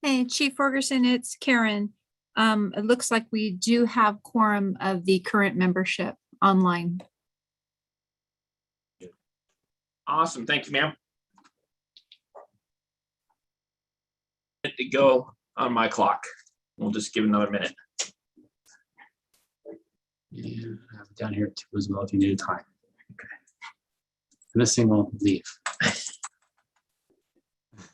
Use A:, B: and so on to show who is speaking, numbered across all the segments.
A: Hey, Chief Ferguson, it's Karen. It looks like we do have quorum of the current membership online.
B: Awesome. Thank you, ma'am. To go on my clock. We'll just give another minute.
C: Yeah, down here too as well if you need time. Okay. And this thing won't leave.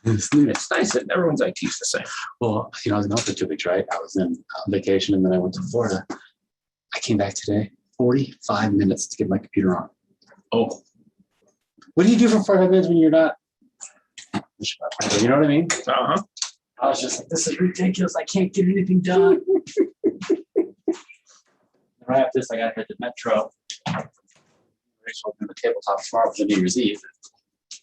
B: It's nice that everyone's IT is the same.
C: Well, you know, I was gone for 2 weeks, right? I was in vacation and then I went to Florida. I came back today, 45 minutes to get my computer on.
B: Oh.
C: What do you do for 45 minutes when you're not? You know what I mean?
B: Uh-huh.
C: I was just like, this is ridiculous. I can't get anything done. Right after this, I got to head to Metro. Rachel opened the tabletop tomorrow for New Year's Eve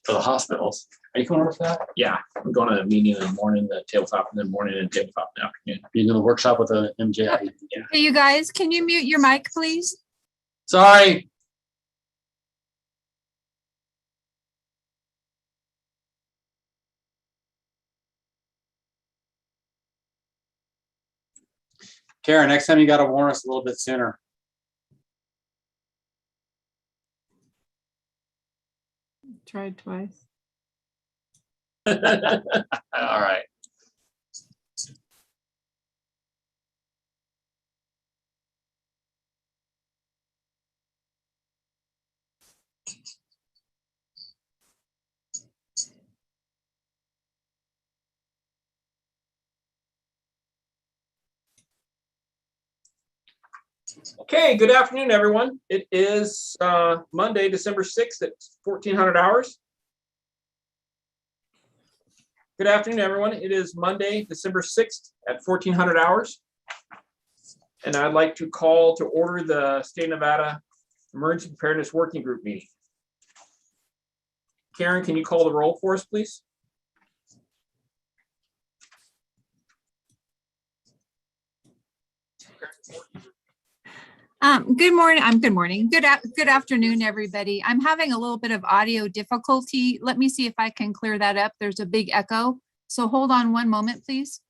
C: for the hospitals. Are you going over for that?
B: Yeah, I'm going to a meeting in the morning, the tabletop in the morning, and tabletop in the afternoon.
C: You doing the workshop with a MJ? Yeah.
A: Hey, you guys, can you mute your mic, please?
C: Sorry. Karen, next time you got to warn us a little bit sooner.
A: Tried twice.
C: All right.
B: Okay, good afternoon, everyone. It is Monday, December 6th at 1400 hours. Good afternoon, everyone. It is Monday, December 6th at 1400 hours. And I'd like to call to order the State of Nevada Emergency Preparedness Working Group meeting. Karen, can you call the roll for us, please?
A: Good morning. Good morning. Good afternoon, everybody. I'm having a little bit of audio difficulty. Let me see if I can clear that up. There's a big echo. So hold on one moment, please.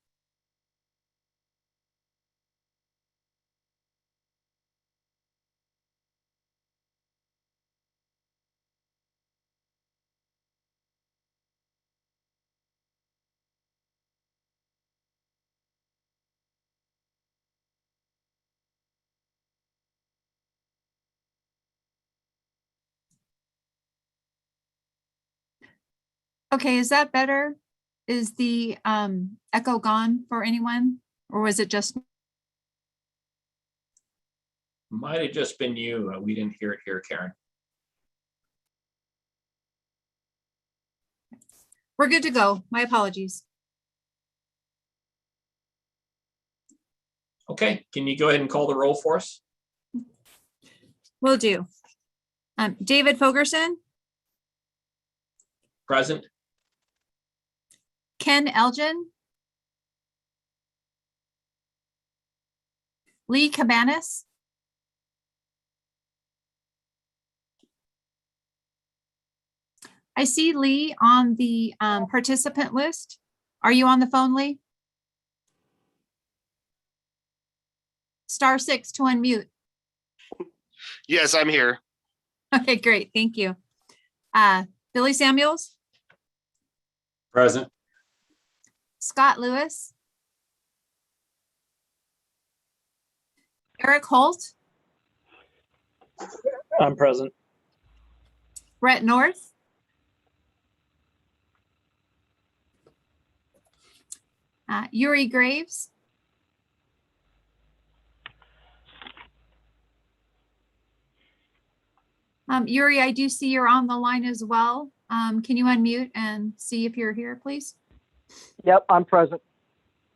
A: Okay, is that better? Is the echo gone for anyone, or was it just?
B: Might have just been you. We didn't hear it here, Karen.
A: We're good to go. My apologies.
B: Okay, can you go ahead and call the roll for us?
A: Will do. David Fogerson,
B: Present.
A: Ken Elgin, Lee Cabanas, I see Lee on the participant list. Are you on the phone, Lee? *6 to unmute.
D: Yes, I'm here.
A: Okay, great. Thank you. Billy Samuels,
C: Present.
A: Scott Lewis, Eric Holt,
E: I'm present.
A: Brett North, Yuri Graves, Yuri, I do see you're on the line as well. Can you unmute and see if you're here, please?
E: Yep, I'm present.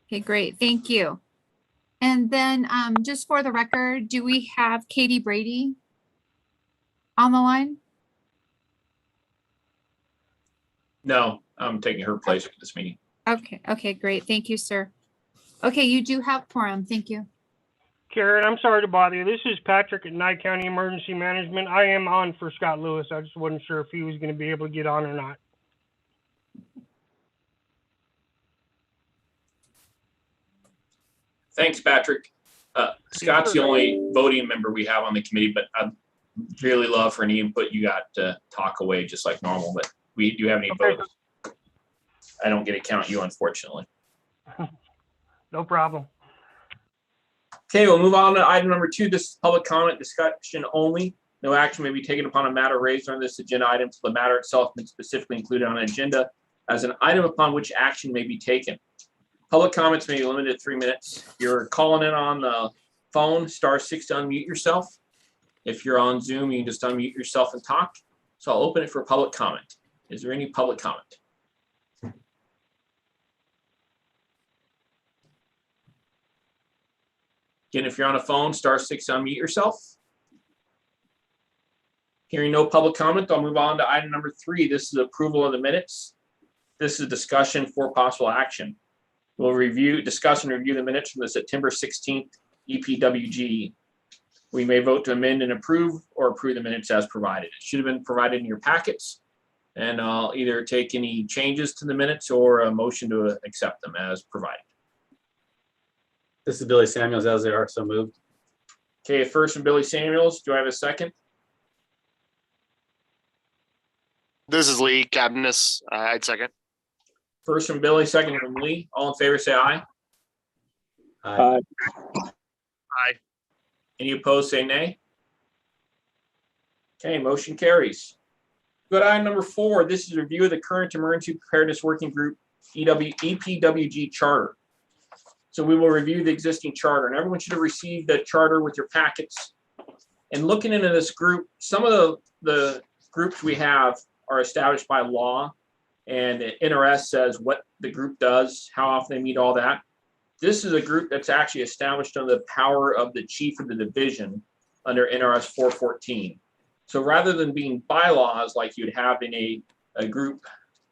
A: Okay, great. Thank you. And then just for the record, do we have Katie Brady on the line?
B: No, I'm taking her place for this meeting.
A: Okay, great. Thank you, sir. Okay, you do have quorum. Thank you.
F: Karen, I'm sorry to bother you. This is Patrick at Nye County Emergency Management. I am on for Scott Lewis. I just wasn't sure if he was going to be able to get on or not.
B: Thanks, Patrick. Scott's the only voting member we have on the committee, but I'd really love for any input you got to talk away just like normal, but do you have any votes? I don't get to count you, unfortunately.
F: No problem.
B: Okay, we'll move on to item number 2. This is public comment discussion only. No action may be taken upon a matter raised on this agenda item until the matter itself has been specifically included on an agenda as an item upon which action may be taken. Public comments may be limited to 3 minutes. If you're calling in on the phone, *6 to unmute yourself. If you're on Zoom, you can just unmute yourself and talk. So I'll open it for public comment. Is there any public comment? Again, if you're on a phone, *6 to unmute yourself. Hearing no public comment, I'll move on to item number 3. This is approval of the minutes. This is discussion for possible action. We'll discuss and review the minutes from the September 16th EPWG. We may vote to amend and approve or approve the minutes as provided. It should have been provided in your packets, and I'll either take any changes to the minutes or a motion to accept them as provided.
C: This is Billy Samuels, as they are, so moved.
B: Okay, first from Billy Samuels. Do I have a second?
D: This is Lee Cabinus. I'd second.
B: First from Billy, second from Lee. All in favor, say aye.
C: Aye.
D: Aye.
B: Any opposed, say nay. Okay, motion carries. Go to item number 4. This is a review of the current Emergency Preparedness Working Group EPWG charter. So we will review the existing charter, and everyone should have received the charter with your packets. And looking into this group, some of the groups we have are established by law, and the NRS says what the group does, how often they meet, all that. This is a group that's actually established under the power of the chief of the division under NRS 414. So rather than being bylaws like you'd have in a group,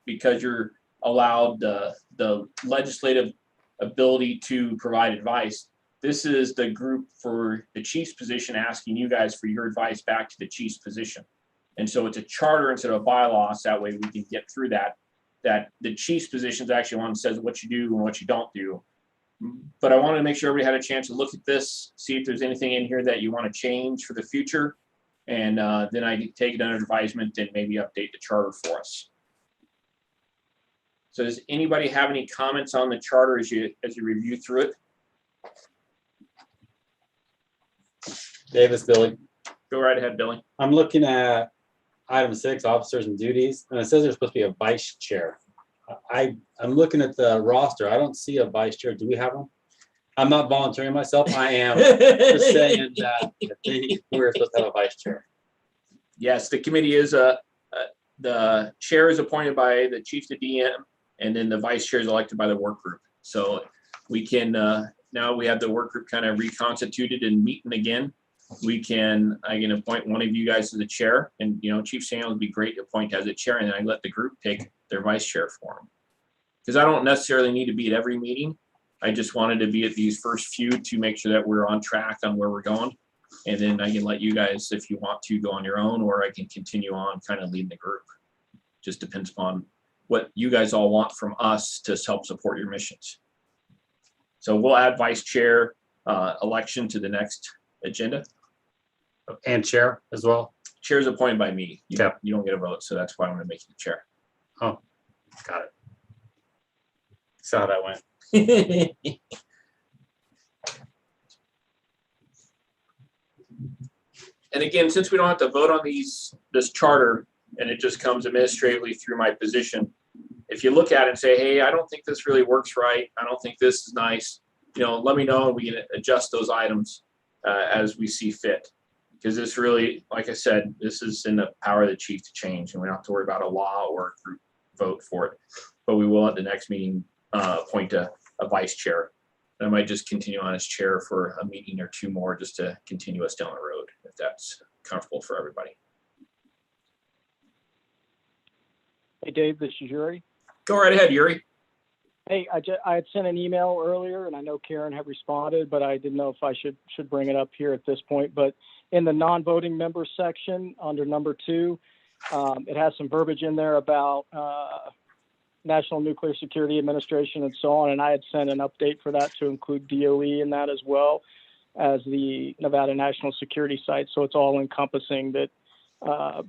B: because you're allowed the legislative ability to provide advice, this is the group for the chief's position asking you guys for your advice back to the chief's position. And so it's a charter instead of a bylaw, so that way we can get through that the chief's position is actually one that says what you do and what you don't do. But I wanted to make sure everybody had a chance to look at this, see if there's anything in here that you want to change for the future. And then I can take it under advisement and maybe update the charter for us. So does anybody have any comments on the charter as you review through it?
C: Davis, Billy.
B: Go right ahead, Billy.
C: I'm looking at item 6, officers and duties, and it says there's supposed to be a vice chair. I'm looking at the roster. I don't see a vice chair. Do we have one? I'm not volunteering myself. I am just saying that we're supposed to have a vice chair.
B: Yes, the committee is the chair is appointed by the chief to DM, and then the vice chair is elected by the work group. So we can now we have the work group kind of reconstituted and meeting again. I can appoint one of you guys as the chair, and Chief Samuel would be great to appoint as a chair, and then I let the group pick their vice chair for them. Because I don't necessarily need to be at every meeting. I just wanted to be at these first few to make sure that we're on track on where we're going. And then I can let you guys, if you want to, go on your own, or I can continue on kind of leading the group. Just depends upon what you guys all want from us to help support your missions. So we'll add vice chair election to the next agenda.
C: And chair as well.
B: Chair is appointed by me. You
C: Okay.
B: don't get a vote, so that's why I'm going to make you the chair.
C: Oh, got it. Saw how that went.
B: And again, since we don't have to vote on this charter, and it just comes administratively through my position, if you look at it and say, hey, I don't think this really works right, I don't think this is nice, let me know, and we can adjust those items as we see fit. Because this really, like I said, this is in the power of the chief to change, and we don't have to worry about a law or a group vote for it. But we will at the next meeting appoint a vice chair. I might just continue on as chair for a meeting or two more just to continue us down the road, if that's comfortable for everybody.
E: Hey, Dave, this is Yuri.
B: Go right ahead, Yuri.
E: Hey, I had sent an email earlier, and I know Karen had responded, but I didn't know if I should bring it up here at this point. But in the non-voting members section under number 2, it has some verbiage in there about National Nuclear Security Administration and so on. And I had sent an update for that to include DOE in that as well as the Nevada National Security Site. So it's all encompassing that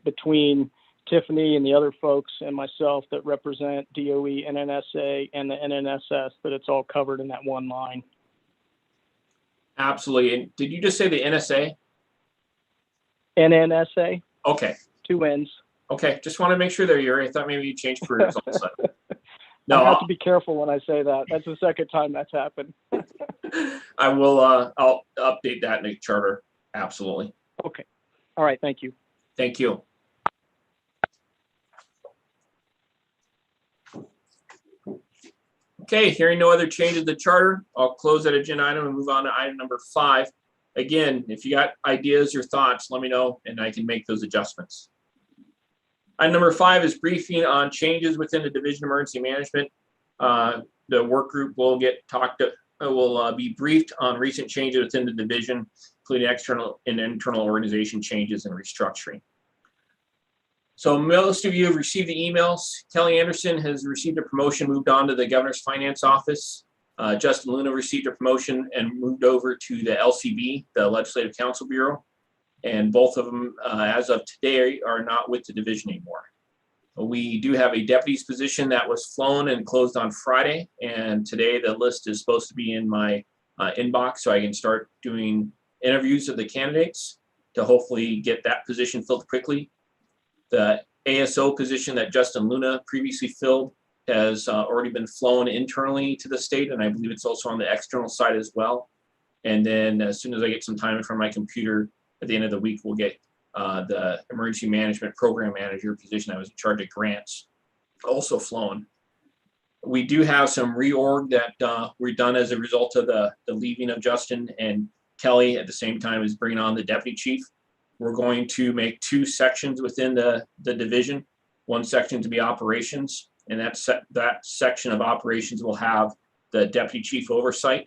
E: between Tiffany and the other folks and myself that represent DOE, NNSA, and the NNSS, that it's all covered in that one line.
B: Absolutely. And did you just say the NSA?
E: NNSA,
B: Okay.
E: 2 N's.
B: Okay. Just want to make sure there, Yuri. I thought maybe you changed careers all of a sudden.
E: I
B: No,
E: have to be careful when I say that. That's the second time that's happened.
B: I will, I'll update that in the charter. Absolutely.
E: Okay. All right. Thank you.
B: Thank you. Okay, hearing no other changes to the charter, I'll close that agenda item and move on to item number 5. Again, if you got ideas or thoughts, let me know and I can make those adjustments. Item number 5 is briefing on changes within the Division of Emergency Management. The work group will be briefed on recent changes within the division, including external and internal organization changes and restructuring. So most of you have received the emails. Kelly Anderson has received a promotion, moved on to the Governor's Finance Office. Justin Luna received a promotion and moved over to the LCB, the Legislative Council Bureau. And both of them, as of today, are not with the division anymore. We do have a deputy's position that was flown and closed on Friday. And today the list is supposed to be in my inbox so I can start doing interviews of the candidates to hopefully get that position filled quickly. The ASO position that Justin Luna previously filled has already been flown internally to the state, and I believe it's also on the external side as well. And then as soon as I get some time from my computer at the end of the week, we'll get the Emergency Management Program Manager position that was in charge of grants also flown. We do have some reorg that we're done as a result of the leaving of Justin, and Kelly at the same time is bringing on the deputy chief. We're going to make 2 sections within the division. One section to be operations, and that section of operations will have the deputy chief oversight,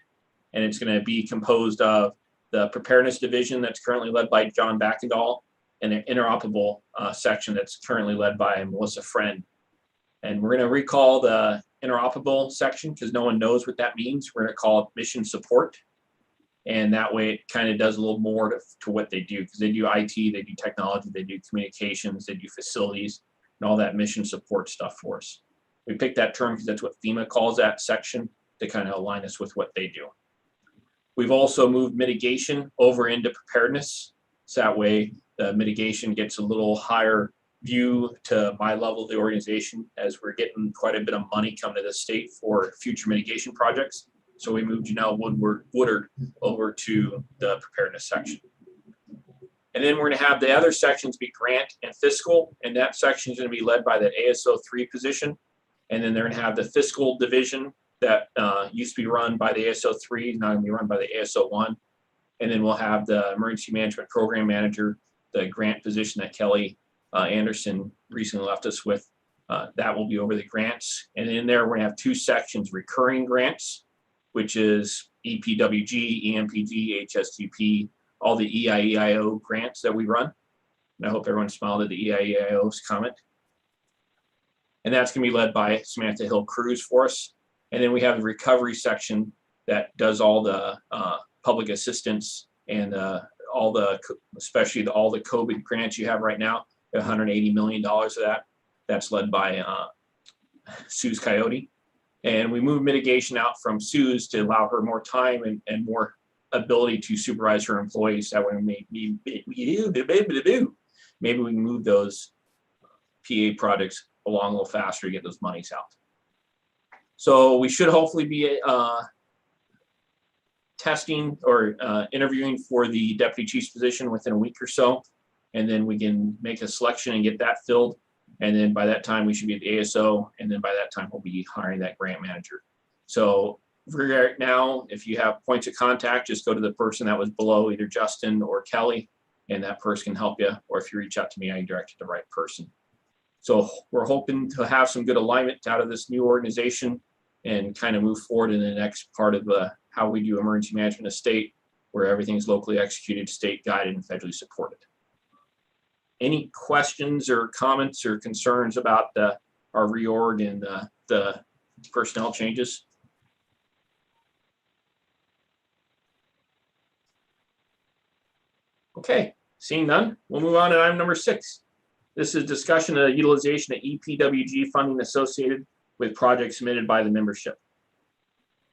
B: and it's going to be composed of the preparedness division that's currently led by John Backendall, and an interoperable section that's currently led by Melissa Friend. And we're going to recall the interoperable section because no one knows what that means. We're going to call it mission support. And that way it kind of does a little more to what they do, because they do IT, they do technology, they do communications, they do facilities, and all that mission support stuff for us. We picked that term because that's what FEMA calls that section to kind of align us with what they do. We've also moved mitigation over into preparedness. So that way the mitigation gets a little higher view to my level of the organization, as we're getting quite a bit of money coming to the state for future mitigation projects. So we moved Janelle Woodard over to the preparedness section. And then we're going to have the other sections be grant and fiscal, and that section is going to be led by the ASO 3 position. And then they're going to have the fiscal division that used to be run by the ASO 3, now going to be run by the ASO 1. And then we'll have the emergency management program manager, the grant position that Kelly Anderson recently left us with. That will be over the grants. And in there, we're going to have 2 sections, recurring grants, which is EPWG, EMPG, HSTP, all the EIEIO grants that we run. And I hope everyone smiled at the EIEIO's comment. And that's going to be led by Samantha Hill Cruz for us. And then we have the recovery section that does all the public assistance and especially all the COVID grants you have right now, $180 million of that. That's led by Suze Coyote. And we moved mitigation out from Suze to allow her more time and more ability to supervise her employees. That way maybe we can move those PA projects along a little faster to get those monies out. So we should hopefully be testing or interviewing for the deputy chief's position within a week or so. And then we can make a selection and get that filled. And then by that time we should be at the ASO. And then by that time we'll be hiring that grant manager. So right now, if you have points of contact, just go to the person that was below either Justin or Kelly, and that person can help you. Or if you reach out to me, I can direct you to the right person. So we're hoping to have some good alignment out of this new organization and kind of move forward in the next part of how we do emergency management of state, where everything's locally executed, state guided, and federally supported. Any questions or comments or concerns about our reorg and the personnel changes? Okay, seeing none, we'll move on to item number 6. This is discussion of utilization of EPWG funding associated with projects submitted by the membership.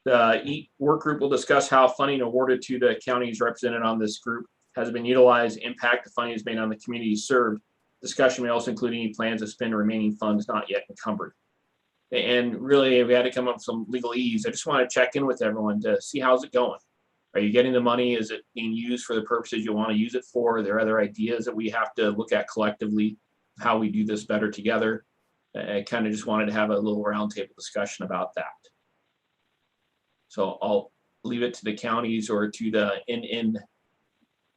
B: The work group will discuss how funding awarded to the counties represented on this group has been utilized, impact the funding is made on the communities served. Discussion may also include any plans to spend remaining funds not yet encumbered. And really, we had to come up with some legalese. I just want to check in with everyone to see how's it going. Are you getting the money? Is it being used for the purposes you want to use it for? Are there other ideas that we have to look at collectively, how we do this better together? I kind of just wanted to have a little roundtable discussion about that. So I'll leave it to the counties or to the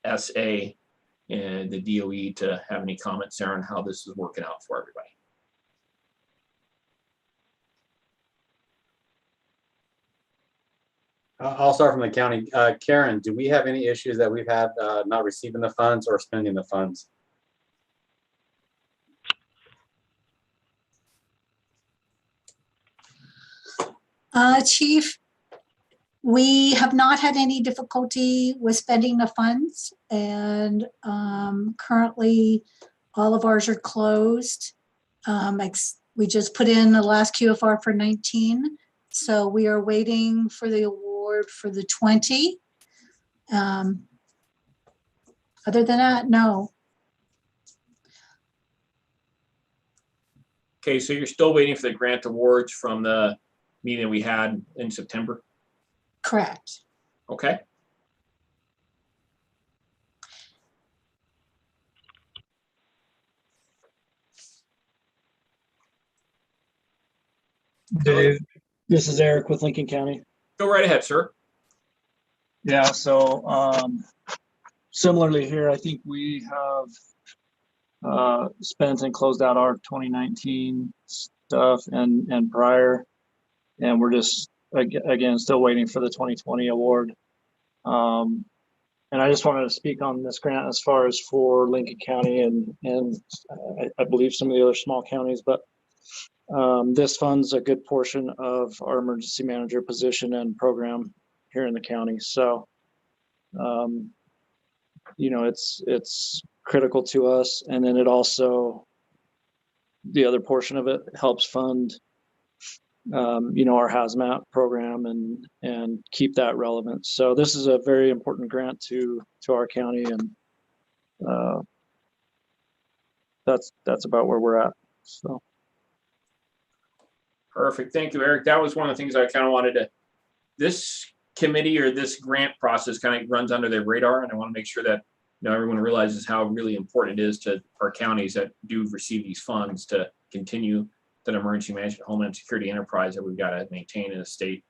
B: NNSA and the DOE to have any comments there on how this is working out for everybody.
C: I'll start from the county. Karen, do we have any issues that we've had not receiving the funds or spending the funds?
G: Chief, we have not had any difficulty with spending the funds, and currently all of ours are closed. We just put in the last QFR for 19, so we are waiting for the award for the 20. Other than that, no.
B: Okay, so you're still waiting for the grant awards from the meeting we had in September?
G: Correct.
B: Okay.
H: Dave, this is Eric with Lincoln County.
B: Go right ahead, sir.
H: Yeah, so similarly here, I think we have spent and closed out our 2019 stuff and prior, and we're just again still waiting for the 2020 award. And I just wanted to speak on this grant as far as for Lincoln County and I believe some of the other small counties, but this funds a good portion of our emergency manager position and program here in the county. So, you know, it's critical to us. And then it also, the other portion of it helps fund, you know, our hazmat program and keep that relevant. So this is a very important grant to our county, and that's about where we're at. So.
B: Perfect. Thank you, Eric. That was one of the things I kind of wanted to, this committee or this grant process kind of runs under their radar. And I want to make sure that, you know, everyone realizes how really important it is to our counties that do receive these funds to continue that emergency management, homeland security enterprise that we've got to maintain in a state,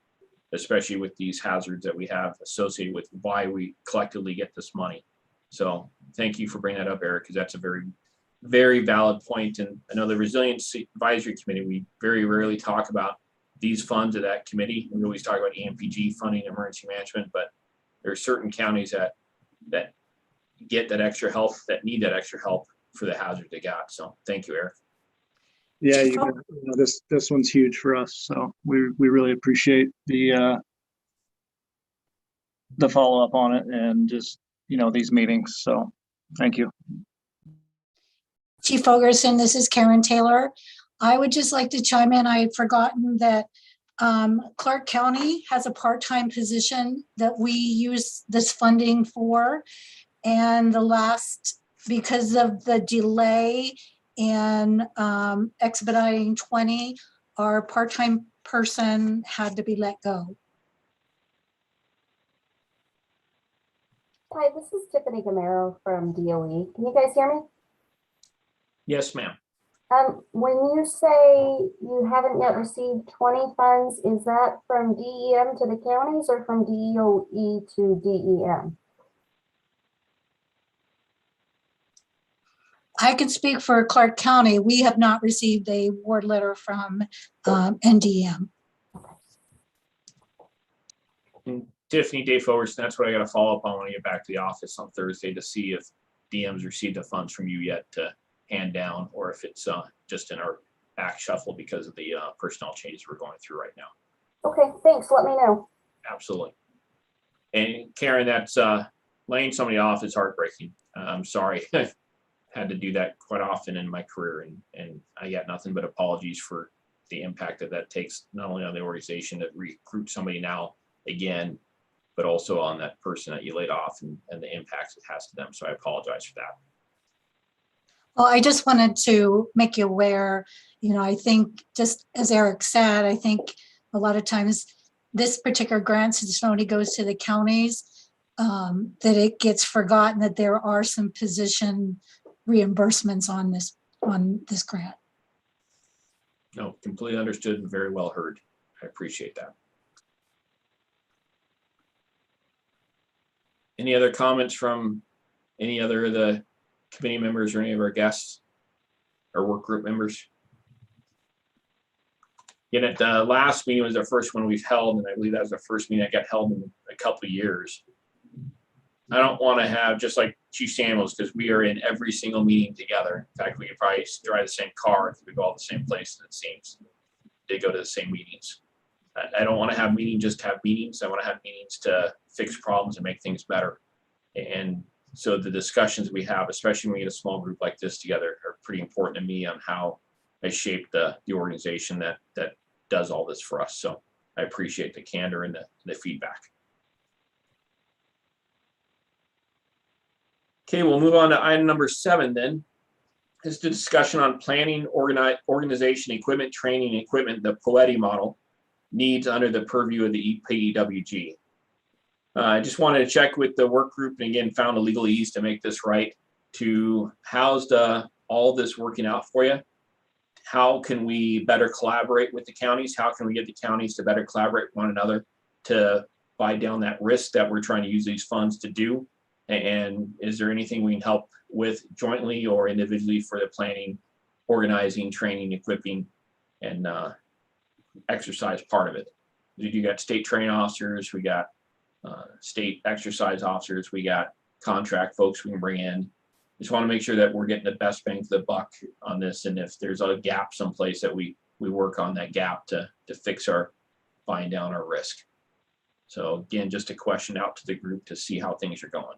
B: especially with these hazards that we have associated with why we collectively get this money. So thank you for bringing that up, Eric, because that's a very, very valid point. And I know the Resiliency Advisory Committee, we very rarely talk about these funds of that committee. We always talk about EMPG funding, emergency management, but there are certain counties that get that extra help, that need that extra help for the hazard they got. So thank you, Eric.
H: Yeah, you know, this one's huge for us. So we really appreciate the follow up on it and just, you know, these meetings. So thank you.
G: Chief Fogerson, this is Karen Taylor. I would just like to chime in. I had forgotten that Clark County has a part-time position that we use this funding for. And because of the delay in expediting 20, our part-time person had to be let go.
I: Hi, this is Tiffany Gamero from DOE. Can you guys hear me?
B: Yes, ma'am.
I: When you say you haven't yet received 20 funds, is that from DEM to the counties or from DOE to DEM?
G: I can speak for Clark County. We have not received a award letter from NDM.
B: And Tiffany, Dave Fogerson, that's what I got to follow up on when I get back to the office on Thursday to see if DM's received the funds from you yet to hand down, or if it's just in our back shuffle because of the personnel changes we're going through right now.
I: Okay, thanks. Let me know.
B: Absolutely. And Karen, that's laying somebody off is heartbreaking. I'm sorry. I've had to do that quite often in my career, and I got nothing but apologies for the impact that takes not only on the organization to recruit somebody now again, but also on that person that you laid off and the impacts it has to them. So I apologize for that.
G: Well, I just wanted to make you aware, I think just as Eric said, I think a lot of times this particular grant, since it only goes to the counties, that it gets forgotten that there are some position reimbursements on this grant.
B: No, completely understood and very well heard. I appreciate that. Any other comments from any other of the committee members or any of our guests or work group members? Again, at the last meeting was the first one we've held, and I believe that was the first meeting that got held in a couple of years. I don't want to have, just like Chief Samuels, because we are in every single meeting together. In fact, we could probably drive the same car if we go all the same place, and it seems they go to the same meetings. I don't want to have meetings just to have meetings. I want to have meetings to fix problems and make things better. And so the discussions we have, especially when we get a small group like this together, are pretty important to me on how I shape the organization that does all this for us. So I appreciate the candor and the feedback. Okay, we'll move on to item number 7 then. This is the discussion on planning, organization, equipment, training, and equipment, the POETI model needs under the purview of the EPWG. I just wanted to check with the work group and again found a legalese to make this right. To how's all this working out for you? How can we better collaborate with the counties? How can we get the counties to better collaborate with one another to buy down that risk that we're trying to use these funds to do? And is there anything we can help with jointly or individually for the planning, organizing, training, equipping, and exercise part of it? You got state training officers, we got state exercise officers, we got contract folks we can bring in. Just want to make sure that we're getting the best bang for the buck on this, and if there's a gap someplace that we work on that gap to fix our buying down our risk. So again, just a question out to the group to see how things are going.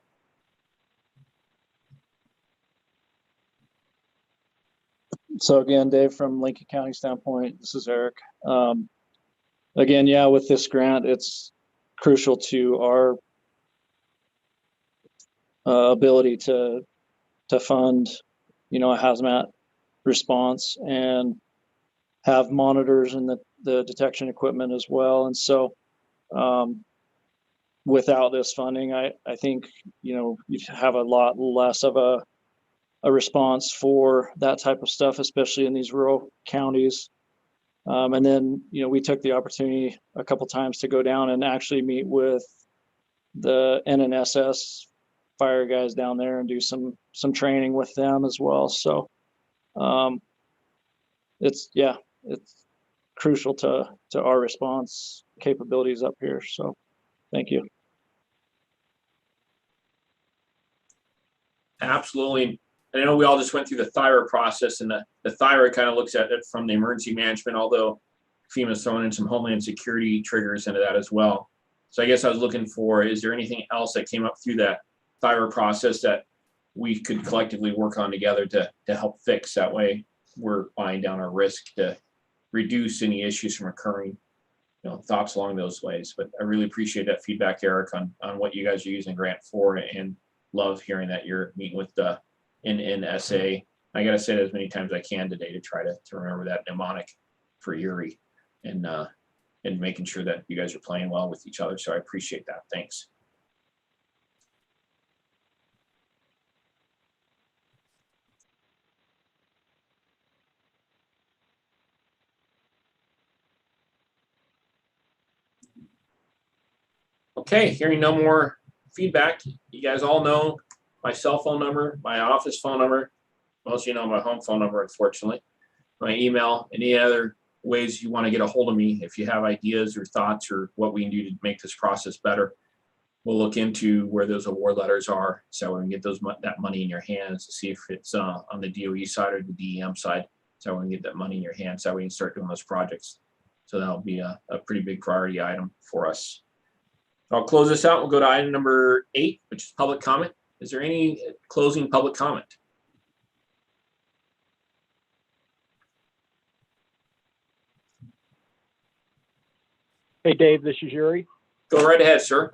H: So again, Dave, from Lincoln County standpoint, this is Eric. Again, yeah, with this grant, it's crucial to our ability to fund, a hazmat response and have monitors and the detection equipment as well. And so without this funding, I think, you'd have a lot less of a response for that type of stuff, especially in these rural counties. And then, we took the opportunity a couple times to go down and actually meet with the NNSS fire guys down there and do some training with them as well. So it's crucial to our response capabilities up here. So thank you.
B: Absolutely. I know we all just went through the thyroid process, and the thyroid kind of looks at it from the emergency management, although FEMA's throwing in some Homeland Security triggers into that as well. So I guess I was looking for, is there anything else that came up through that thyroid process that we could collectively work on together to help fix? That way we're buying down our risk to reduce any issues from occurring, thoughts along those ways. But I really appreciate that feedback, Eric, on what you guys are using grant for, and love hearing that you're meeting with the NNSA. I got to say that as many times as I can today to try to remember that mnemonic for Erie, and making sure that you guys are playing well with each other. So I appreciate that. Thanks. Okay, hearing no more feedback, you guys all know my cell phone number, my office phone number. Most of you know my home phone number, unfortunately. My email, any other ways you want to get a hold of me if you have ideas or thoughts or what we can do to make this process better. We'll look into where those award letters are so we can get that money in your hands to see if it's on the DOE side or the DEM side. So we can get that money in your hands, so we can start doing those projects. So that'll be a pretty big priority item for us. I'll close this out. We'll go to item number 8, which is public comment. Is there any closing public comment?
E: Hey, Dave, this is Yuri.
B: Go right ahead, sir.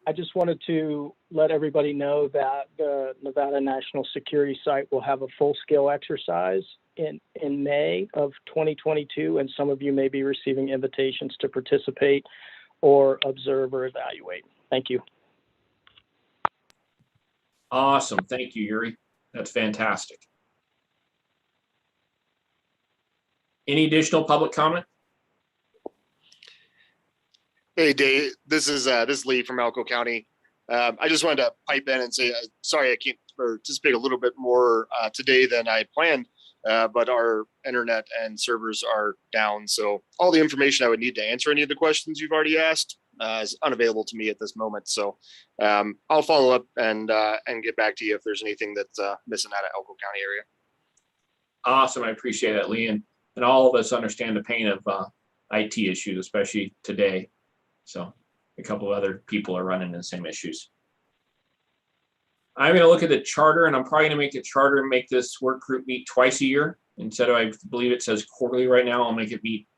E: I just wanted to let everybody know that the Nevada National Security Site will have a full-scale exercise in May of 2022, and some of you may be receiving invitations to participate or observe or evaluate. Thank you.
B: Awesome. Thank you, Yuri. That's fantastic. Any additional public comment?
D: Hey, Dave, this is Lee from Elko County. I just wanted to pipe in and say, sorry, I can't participate a little bit more today than I planned, but our internet and servers are down. So all the information I would need to answer any of the questions you've already asked is unavailable to me at this moment. So I'll follow up and get back to you if there's anything that's missing out of Elko County area.
B: Awesome. I appreciate that, Lee. And all of us understand the pain of IT issues, especially today. So a couple of other people are running the same issues. I'm going to look at the charter, and I'm probably going to make the charter and make this work group meet twice a year. Instead of, I believe it says quarterly right now, I'll make it meet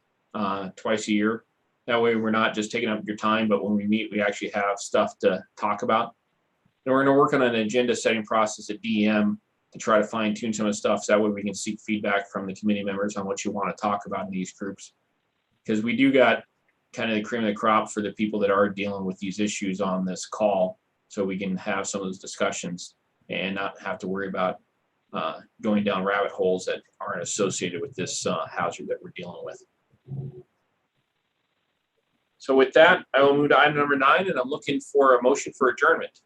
B: twice a year. That way we're not just taking up your time, but when we meet, we actually have stuff to talk about. And we're going to work on an agenda setting process at DEM to try to fine tune some of the stuff. So that way we can seek feedback from the committee members on what you want to talk about in these groups. Because we do got kind of the cream of the crop for the people that are dealing with these issues on this call, so we can have some of those discussions and not have to worry about going down rabbit holes that aren't associated with this hazard that we're dealing with. So with that, I will move to item number 9, and I'm looking for a motion for adjournment.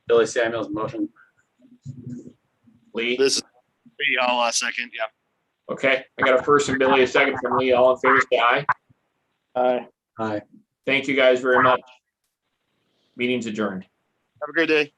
C: Billy Samuels, motion.
B: Lee?
D: This is me. I'll second. Yeah.
B: Okay, I got a first from Billy, a second from Lee. All in favor, say aye.
E: Aye.
C: Aye.
B: Thank you guys very much. Meeting's adjourned.
D: Have a great day.